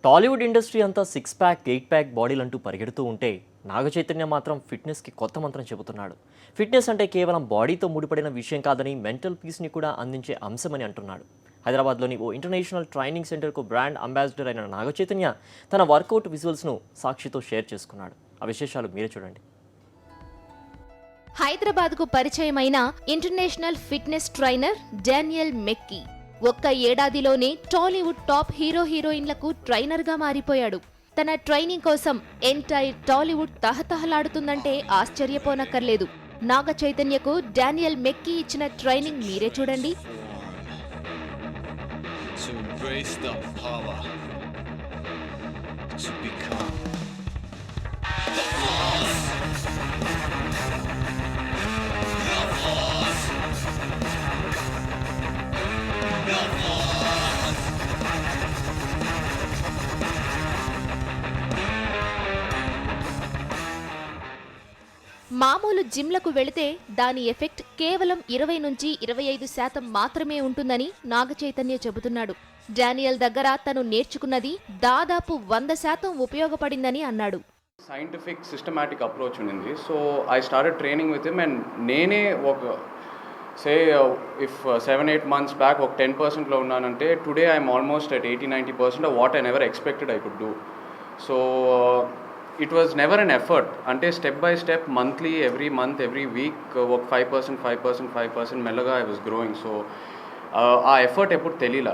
Tollywood industry అంతా 6 pack 8 pack బాడీలంటూ పరిగెడుతూ ఉంటే నాగచైతన్య మాత్రం ఫిట్నెస్కి కొత్త మంత్రం చెబుతున్నాడు. ఫిట్నెస్ అంటే కేవలం బాడీతో ముడిపడిన విషయం కాదని మెంటల్ పీస్ని కూడా అందించే అంశమని అంటున్నాడు. హైదరాబాద్లోని ఓ ఇంటర్నేషనల్ ట్రైనింగ్ సెంటర్కు బ్రాండ్ అంబాసిడర్ అయిన నాగచైతన్య తన వర్కౌట్ విజువల్స్ను సాక్షితో షేర్ చేసుకున్నాడు. ఆ విశేషాలు మీరే చూడండి. హైదరాబాద్కు పరిచయమైన ఇంటర్నేషనల్ ఫిట్నెస్ ట్రైనర్ డానియల్ మెక్కీ ఒక్క ఏడాదిలోనే టాలీవుడ్ టాప్ హీరోయిన్లకు ట్రైనర్గా మారిపోయాడు. తన ట్రైనింగ్ కోసం ఎంటైర్ టాలీవుడ్ తహతహలాడుతుందంటే ఆశ్చర్యపోనక్కర్లేదు. నాగ చైతన్యకు డానియల్ మెక్కీ ఇచ్చిన ట్రైనింగ్ మీరే చూడండి. మామూలు జిమ్లకు వెళితే దాని ఎఫెక్ట్ కేవలం 20 నుంచి 25% మాత్రమే ఉంటుందని నాగచైతన్య చెబుతున్నాడు. డానియల్ దగ్గర తను నేర్చుకున్నది దాదాపు 100% ఉపయోగపడిందని అన్నాడు. సైంటిఫిక్ సిస్టమాటిక్ అప్రోచ్ ఉంది. So I started training with him and నేనే ఒక ఇఫ్ 7-8 months బ్యాక్ ఒక 10%లో ఉన్నానంటే today I'm almost at 80-90% of what I never expected I could do. So it was never an effort. అంటే step by step monthly every month every week ఒక 5% మెల్లగా I was growing. So ఆ effort ఎప్పుడు తెలియలా.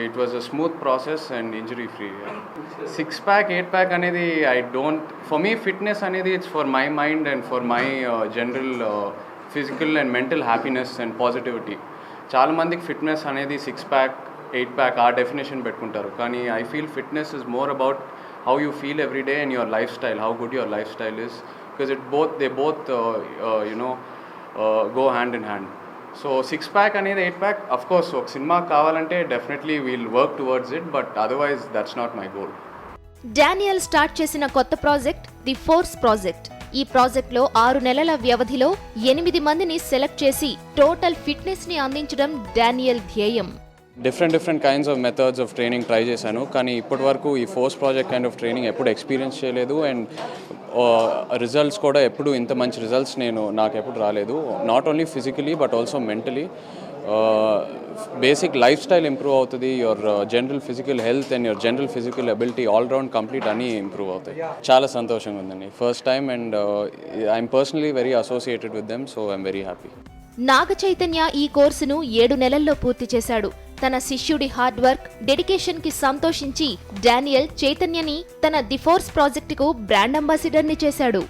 It was a smooth process and injury free. 6 pack 8 pack అనేది I don't, for me fitness అనేది it's for my mind and for my general physical and mental happiness and positivity. చాలామందికి fitness అనేది 6 pack 8 pack ఆ definition పెట్టుకుంటారు. కానీ I feel fitness is more about how you feel every day and your lifestyle, how good your lifestyle is, because they both go hand in hand. So 6 pack anedi 8 pack, of course ok cinema kavalante definitely we'll work towards it, but otherwise that's not my goal. Daniel start చేసిన కొత్త project the force project. ఈ project లో 6 నెలల వ్యవధిలో 8 మందిని select చేసి total fitness ని అందించడం డానియల్ ధ్యేయం. Different kinds of methods of training try చేశాను, కానీ ఇప్పటి వరకు ఈ force project kind of training ఎప్పుడు ఎక్స్పీరియన్స్ చేయలేదు. అండ్ రిజల్ట్స్ కూడా ఎప్పుడు ఇంత మంచి రిజల్ట్స్ నాకు ఎప్పుడు రాలేదు. Not only physically but also mentally. Basic lifestyle improve అవుతుంది, your general physical health and your general physical ability all round complete అన్నీ ఇంప్రూవ్ అవుతాయి. చాలా సంతోషంగా ఉందండి. First time and I'm personally very associated with them, so I'm very happy. Naga Chaitanya ఈ కోర్సును 7 నెలల్లో పూర్తి చేశాడు. తన శిష్యుడి హార్డ్ వర్క్, డెడికేషన్ కి సంతోషించి డానియల్ చైతన్యని తన ది ఫోర్స్ ప్రాజెక్టుకు బ్రాండ్ అంబాసిడర్ని చేశాడు.